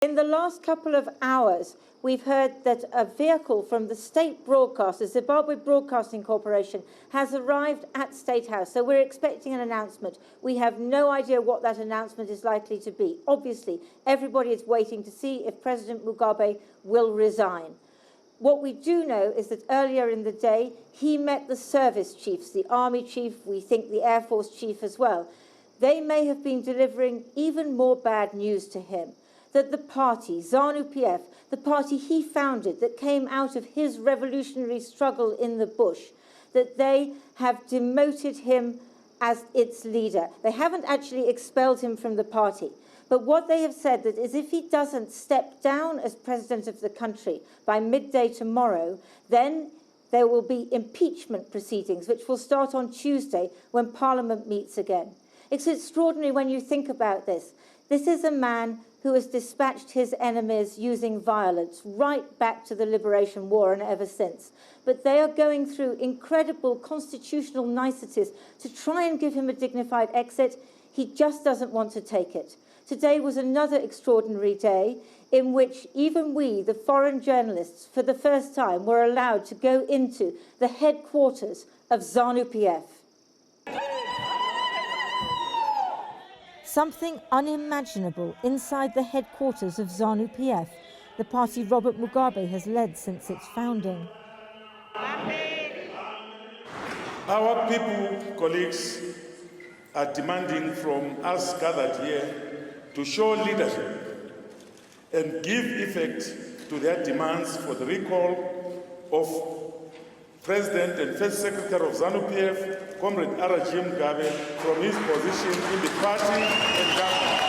In the last couple of hours, we've heard that a vehicle from the state broadcaster, Zimbabwe Broadcasting Corporation, has arrived at State House. So we're expecting an announcement. We have no idea what that announcement is likely to be. Obviously, everybody is waiting to see if President Mugabe will resign. What we do know is that earlier in the day, he met the service chiefs, the army chief, we think the Air Force chief as well. They may have been delivering even more bad news to him. That the party, Zanu-PF, the party he founded that came out of his revolutionary struggle in the bush, that they have demoted him as its leader. They haven't actually expelled him from the party. But what they have said that is if he doesn't step down as president of the country by midday tomorrow, then there will be impeachment proceedings, which will start on Tuesday when Parliament meets again. It's extraordinary when you think about this. This is a man who has dispatched his enemies using violence right back to the Liberation War and ever since. But they are going through incredible constitutional niceties to try and give him a dignified exit. He just doesn't want to take it. Today was another extraordinary day in which even we, the foreign journalists, for the first time were allowed to go into the headquarters of Zanu-PF. Something unimaginable inside the headquarters of Zanu-PF, the party Robert Mugabe has led since its founding. Our people, colleagues, are demanding from us gathered here to show leadership and give effect to their demands for the recall of President and First Secretary of Zanu-PF, Comrade Mugabe, from his position in the party and government.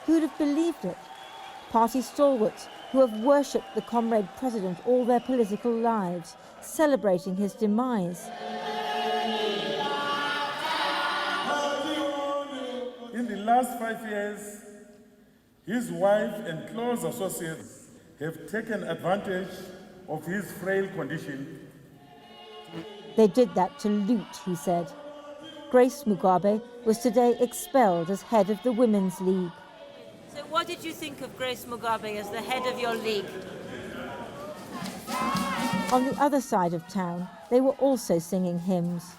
Who'd have believed it? Party stalwarts who have worshipped the comrade president all their political lives, celebrating his demise. In the last 5 years, his wife and close associates have taken advantage of his frail condition. They did that to loot, he said. Grace Mugabe was today expelled as head of the Women's League. So what did you think of Grace Mugabe as the head of your league? On the other side of town, they were also singing hymns.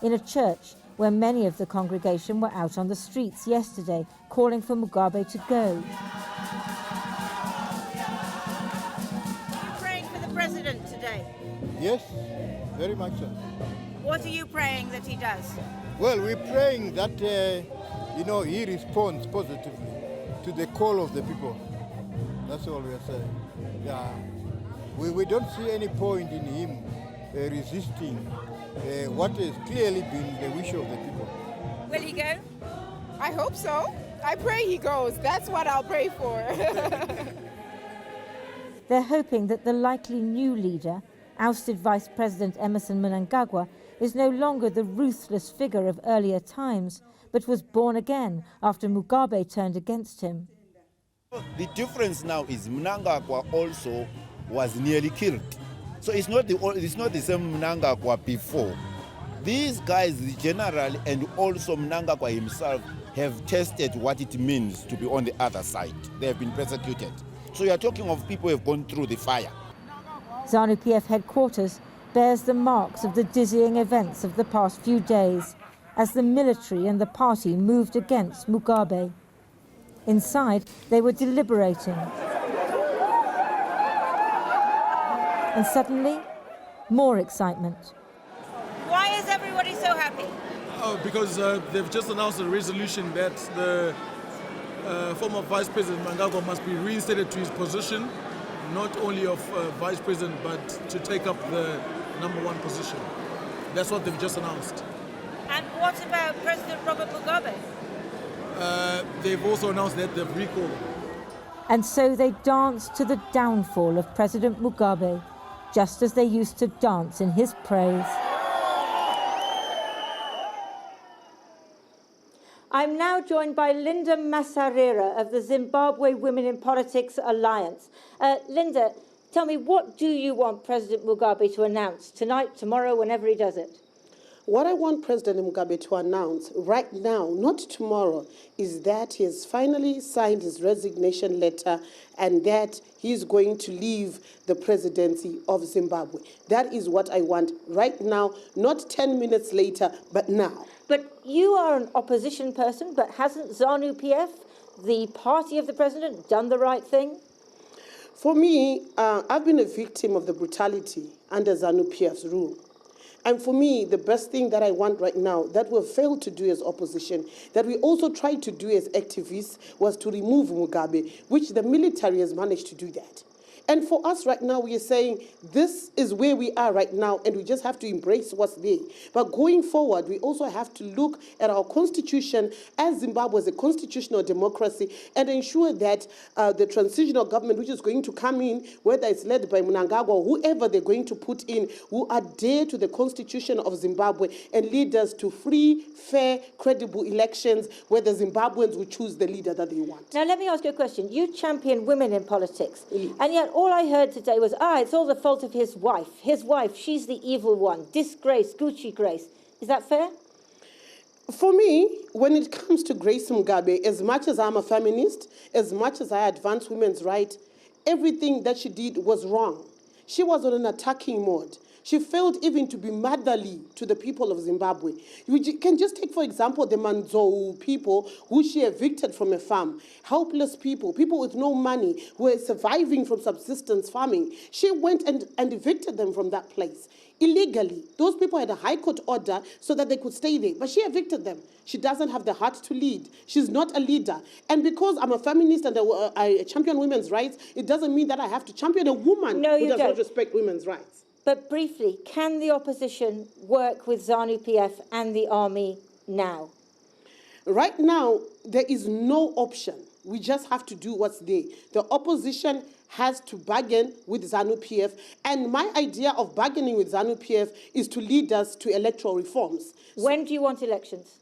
In a church where many of the congregation were out on the streets yesterday, calling for Mugabe to go. President today? Yes, very much so. What are you praying that he does? Well, we're praying that, he responds positively to the call of the people. That's all we are saying. Yeah, we don't see any point in him resisting what has clearly been the wish of the people. Will he go? I hope so. I pray he goes. That's what I'll pray for. They're hoping that the likely new leader, ousted Vice President Emmerson Mnangagwa, is no longer the ruthless figure of earlier times, but was born again after Mugabe turned against him. The difference now is Mnangagwa also was nearly killed. So it's not the same Mnangagwa before. These guys, the general and also Mnangagwa himself, have tested what it means to be on the other side. They have been persecuted. So you are talking of people who have gone through the fire. Zanu-PF headquarters bears the marks of the dizzying events of the past few days as the military and the party moved against Mugabe. Inside, they were deliberating. And suddenly, more excitement. Why is everybody so happy? Because they've just announced a resolution that the former Vice President Mnangagwa must be reinstated to his position, not only of Vice President, but to take up the #1 position. That's what they've just announced. And what about President Robert Mugabe? They've also announced that they've recalled. And so they danced to the downfall of President Mugabe, just as they used to dance in his praise. I'm now joined by Linda Mahavira of the Zimbabwe Women in Politics Alliance. Linda, tell me, what do you want President Mugabe to announce tonight, tomorrow, whenever he does it? What I want President Mugabe to announce right now, not tomorrow, is that he has finally signed his resignation letter and that he is going to leave the presidency of Zimbabwe. That is what I want right now, not 10 minutes later, but now. But you are an opposition person, but hasn't Zanu-PF, the party of the president, done the right thing? For me, I've been a victim of the brutality under Zanu-PF's rule. And for me, the best thing that I want right now, that we've failed to do as opposition, that we also tried to do as activists, was to remove Mugabe, which the military has managed to do that. And for us right now, we are saying this is where we are right now, and we just have to embrace what's there. But going forward, we also have to look at our constitution as Zimbabwe as a constitutional democracy and ensure that the transitional government, which is going to come in, whether it's led by Mnangagwa or whoever they're going to put in, who adhere to the constitution of Zimbabwe and lead us to free, fair, credible elections where the Zimbabweans will choose the leader that they want. Now, let me ask you a question. You champion women in politics, and yet all I heard today was, it's all the fault of his wife. His wife, she's the evil one. Disgrace, Gucci Grace. Is that fair? For me, when it comes to Grace Mugabe, as much as I'm a feminist, as much as I advance women's rights, everything that she did was wrong. She was on an attacking mode. She failed even to be motherly to the people of Zimbabwe. You can just take, for example, the Manzou people who she evicted from a farm. Helpless people, people with no money, who were surviving from subsistence farming. She went and evicted them from that place illegally. Those people had a high court order so that they could stay there, but she evicted them. She doesn't have the heart to lead. She's not a leader. And because I'm a feminist and I champion women's rights, it doesn't mean that I have to champion a woman who does not respect women's rights. But briefly, can the opposition work with ZANU-PF and the army now? Right now, there is no option. We just have to do what's there. The opposition has to bargain with ZANU-PF, and my idea of bargaining with ZANU-PF is to lead us to electoral reforms. When do you want elections?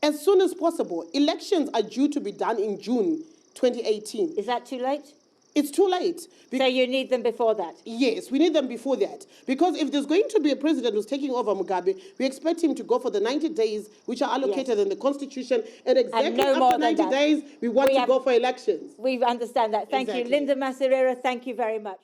As soon as possible. Elections are due to be done in June 2018. Is that too late? It's too late. So you need them before that? Yes, we need them before that. Because if there's going to be a president who's taking over Mugabe, we expect him to go for the 90 days, which are allocated in the Constitution, and exactly after 90 days, we want to go for elections. We understand that. Thank you. Linda Mahavira, thank you very much.